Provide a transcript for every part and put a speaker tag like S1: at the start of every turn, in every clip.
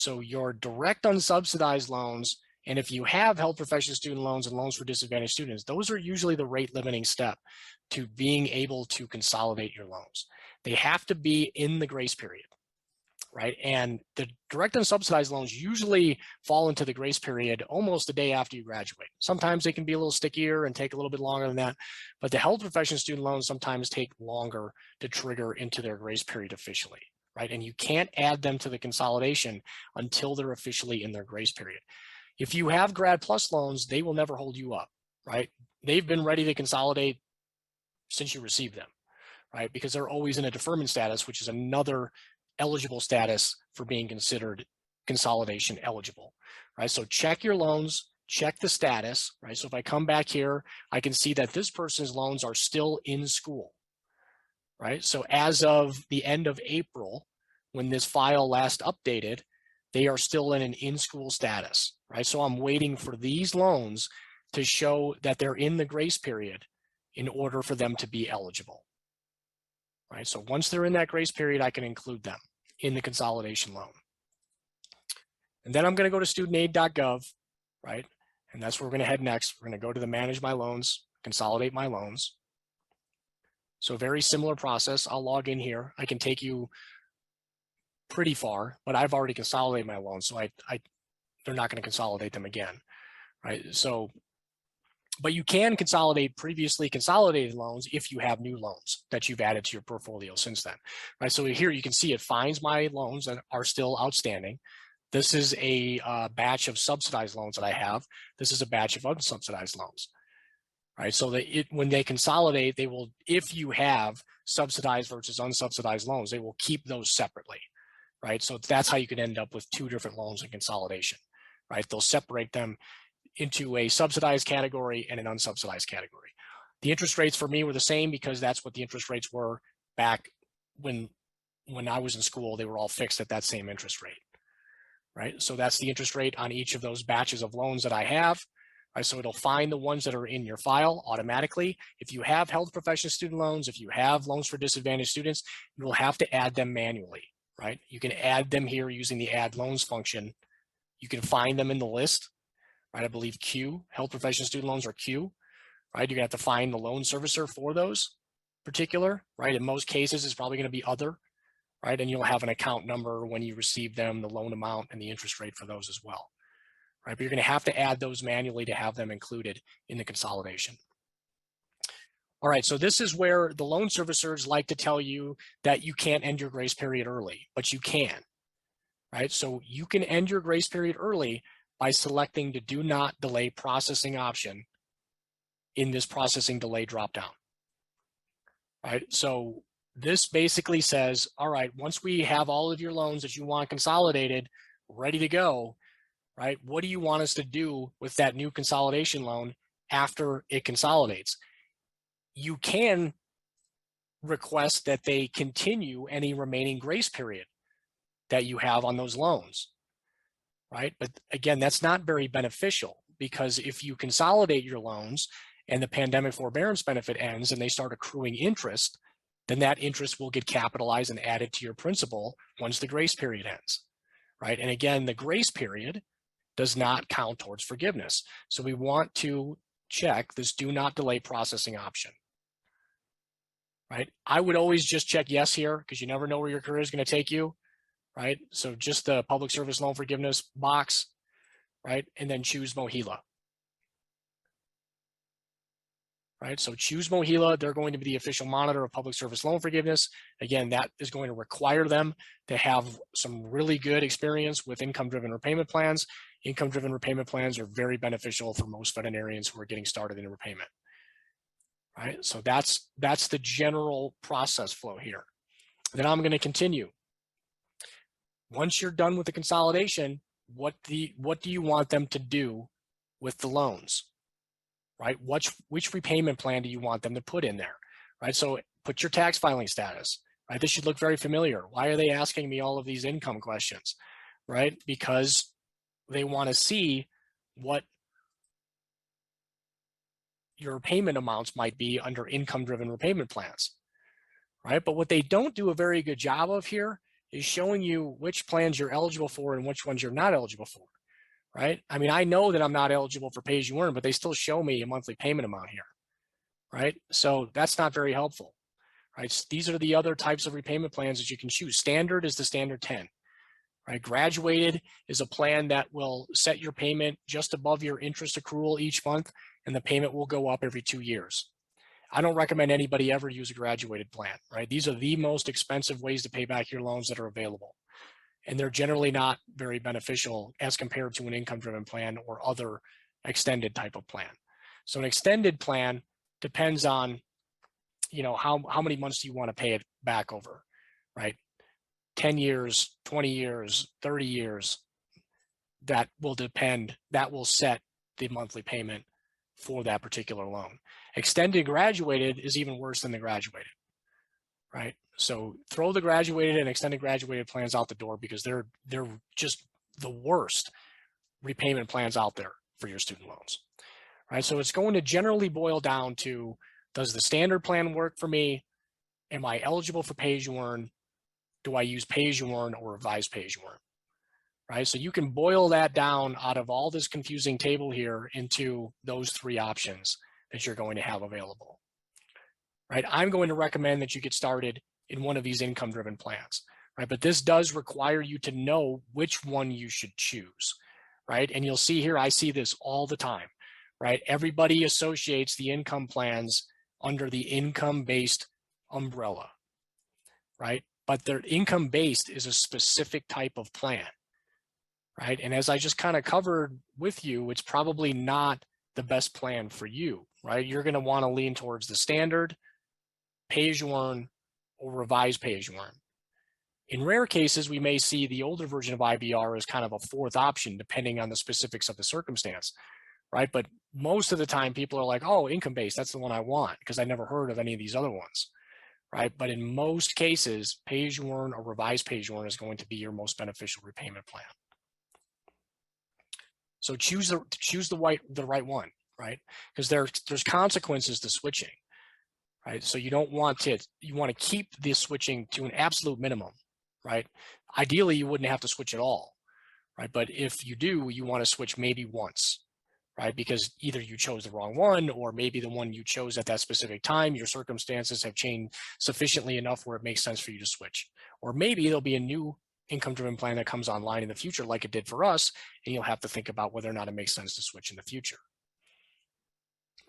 S1: So your direct unsubsidized loans, and if you have held professional student loans and loans for disadvantaged students, those are usually the rate limiting step to being able to consolidate your loans. They have to be in the grace period, right? And the direct unsubsidized loans usually fall into the grace period almost the day after you graduate. Sometimes they can be a little stickier and take a little bit longer than that, but the held professional student loans sometimes take longer to trigger into their grace period officially, right? And you can't add them to the consolidation until they're officially in their grace period. If you have Grad Plus loans, they will never hold you up, right? They've been ready to consolidate since you received them, right? Because they're always in a deferment status, which is another eligible status for being considered consolidation eligible, right? So check your loans, check the status, right? So if I come back here, I can see that this person's loans are still in school, right? So as of the end of April, when this file last updated, they are still in an in-school status, right? So I'm waiting for these loans to show that they're in the grace period in order for them to be eligible, right? So once they're in that grace period, I can include them in the consolidation loan. And then I'm going to go to studentaid.gov, right? And that's where we're going to head next. We're going to go to the manage my loans, consolidate my loans. So very similar process. I'll log in here. I can take you pretty far, but I've already consolidated my loans, so they're not going to consolidate them again, right? So, but you can consolidate previously consolidated loans if you have new loans that you've added to your portfolio since then, right? So here you can see it finds my loans that are still outstanding. This is a batch of subsidized loans that I have. This is a batch of unsubsidized loans, right? So that when they consolidate, they will, if you have subsidized versus unsubsidized loans, they will keep those separately, right? So that's how you can end up with two different loans in consolidation, right? They'll separate them into a subsidized category and an unsubsidized category. The interest rates for me were the same because that's what the interest rates were back when I was in school. They were all fixed at that same interest rate, right? So that's the interest rate on each of those batches of loans that I have. Right, so it'll find the ones that are in your file automatically. If you have held professional student loans, if you have loans for disadvantaged students, you will have to add them manually, right? You can add them here using the add loans function. You can find them in the list, right? I believe Q, held professional student loans are Q, right? You're gonna have to find the loan servicer for those particular, right? In most cases, it's probably gonna be other, right? And you'll have an account number when you receive them, the loan amount and the interest rate for those as well, right? But you're gonna have to add those manually to have them included in the consolidation. All right, so this is where the loan servicers like to tell you that you can't end your grace period early, but you can, right? So you can end your grace period early by selecting the do not delay processing option in this processing delay dropdown, right? So this basically says, all right, once we have all of your loans that you want consolidated, ready to go, right? What do you want us to do with that new consolidation loan after it consolidates? You can request that they continue any remaining grace period that you have on those loans, right? But again, that's not very beneficial because if you consolidate your loans and the pandemic forbearance benefit ends and they start accruing interest, then that interest will get capitalized and added to your principal once the grace period ends, right? And again, the grace period does not count towards forgiveness. So we want to check this do not delay processing option, right? I would always just check yes here because you never know where your career is going to take you, right? So just the public service loan forgiveness box, right? And then choose MOHELA, right? So choose MOHELA. They're going to be the official monitor of public service loan forgiveness. Again, that is going to require them to have some really good experience with income-driven repayment plans. Income-driven repayment plans are very beneficial for most veterinarians who are getting started in repayment, right? So that's the general process flow here. Then I'm going to continue. Once you're done with the consolidation, what do you want them to do with the loans, right? Which repayment plan do you want them to put in there, right? So put your tax filing status, right? This should look very familiar. Why are they asking me all of these income questions, right? Because they want to see what your payment amounts might be under income-driven repayment plans, right? But what they don't do a very good job of here is showing you which plans you're eligible for and which ones you're not eligible for, right? I mean, I know that I'm not eligible for pay as you earn, but they still show me a monthly payment amount here, right? So that's not very helpful, right? So these are the other types of repayment plans that you can choose. Standard is the standard 10, right? Graduated is a plan that will set your payment just above your interest accrual each month, and the payment will go up every 2 years. I don't recommend anybody ever use a graduated plan, right? These are the most expensive ways to pay back your loans that are available. And they're generally not very beneficial as compared to an income-driven plan or other extended type of plan. So an extended plan depends on, how many months do you want to pay it back over, right? 10 years, 20 years, 30 years, that will set the monthly payment for that particular loan. Extended graduated is even worse than the graduated, right? So throw the graduated and extended graduated plans out the door because they're just the worst repayment plans out there for your student loans, right? So it's going to generally boil down to, does the standard plan work for me? Am I eligible for pay as you earn? Do I use pay as you earn or revised pay as you earn? Right? So you can boil that down out of all this confusing table here into those 3 options that you're going to have available, right? I'm going to recommend that you get started in one of these income-driven plans, right? But this does require you to know which one you should choose, right? And you'll see here, I see this all the time, right? Everybody associates the income plans under the income-based umbrella, right? But their income-based is a specific type of plan, right? And as I just kind of covered with you, it's probably not the best plan for you, right? You're going to want to lean towards the standard, pay as you earn, or revised pay as you earn. In rare cases, we may see the older version of IBR as kind of a 4th option, depending on the specifics of the circumstance, right? But most of the time, people are like, oh, income-based, that's the one I want, because I never heard of any of these other ones, right? But in most cases, pay as you earn or revised pay as you earn is going to be your most beneficial repayment plan. So choose the right one, right? Because there's consequences to switching, right? So you want to keep this switching to an absolute minimum, right? Ideally, you wouldn't have to switch at all, right? But if you do, you want to switch maybe once, right? Because either you chose the wrong one, or maybe the one you chose at that specific time, your circumstances have changed sufficiently enough where it makes sense for you to switch. Or maybe there'll be a new income-driven plan that comes online in the future like it did for us, and you'll have to think about whether or not it makes sense to switch in the future,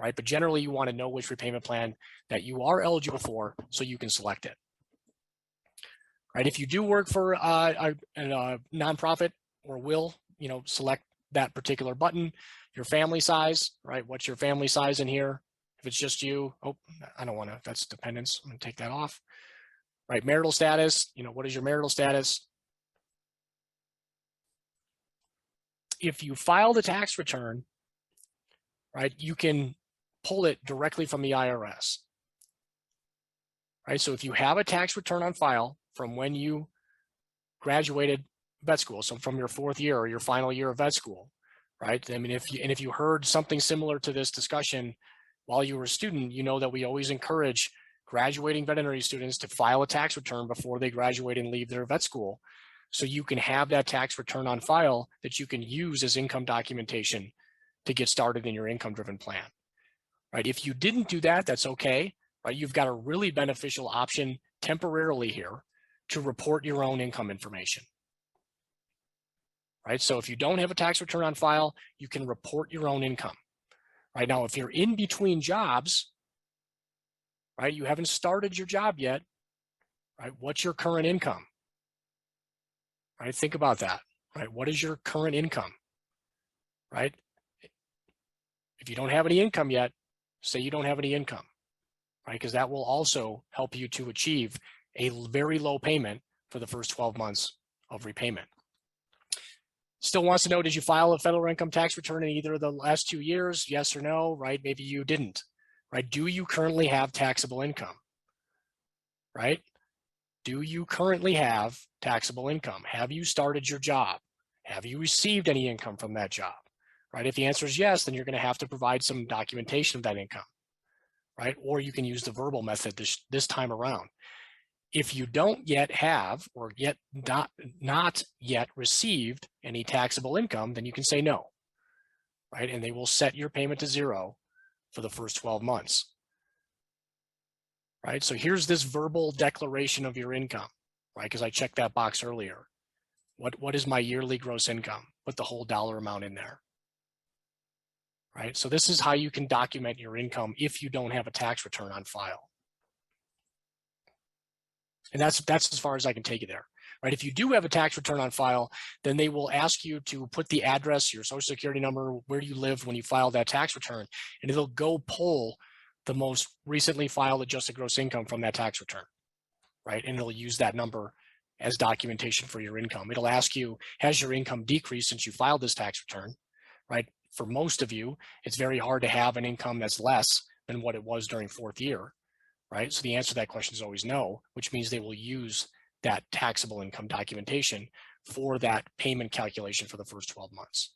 S1: right? But generally, you want to know which repayment plan that you are eligible for so you can select it, right? If you do work for a nonprofit or will, select that particular button. Your family size, right? What's your family size in here? If it's just you, oh, I don't want to, that's dependents. I'm going to take that off, right? Marital status, what is your marital status? If you file the tax return, right, you can pull it directly from the IRS, right? So if you have a tax return on file from when you graduated vet school, so from your 4th year or your final year of vet school, right? I mean, if you heard something similar to this discussion while you were a student, you know that we always encourage graduating veterinary students to file a tax return before they graduate and leave their vet school, so you can have that tax return on file that you can use as income documentation to get started in your income-driven plan, right? If you didn't do that, that's okay, right? You've got a really beneficial option temporarily here to report your own income information, right? So if you don't have a tax return on file, you can report your own income. Right now, if you're in between jobs, right, you haven't started your job yet, right? What's your current income? Right? Think about that, right? What is your current income, right? If you don't have any income yet, say you don't have any income, right? Because that will also help you to achieve a very low payment for the first 12 months of repayment. Still wants to know, did you file a federal income tax return in either of the last 2 years? Yes or no, right? Maybe you didn't, right? Do you currently have taxable income, right? Do you currently have taxable income? Have you started your job? Have you received any income from that job, right? If the answer is yes, then you're going to have to provide some documentation of that income, right? Or you can use the verbal method this time around. If you don't yet have or yet not yet received any taxable income, then you can say no, right? And they will set your payment to 0 for the first 12 months, right? So here's this verbal declaration of your income, right? Because I checked that box earlier. What is my yearly gross income? Put the whole dollar amount in there, right? So this is how you can document your income if you don't have a tax return on file. And that's as far as I can take you there, right? If you do have a tax return on file, then they will ask you to put the address, your social security number, where you lived when you filed that tax return, and it'll go pull the most recently filed adjusted gross income from that tax return, right? And it'll use that number as documentation for your income. It'll ask you, has your income decreased since you filed this tax return, right? For most of you, it's very hard to have an income that's less than what it was during fourth year, right? So the answer to that question is always no, which means they will use that taxable income documentation for that payment calculation for the first 12 months.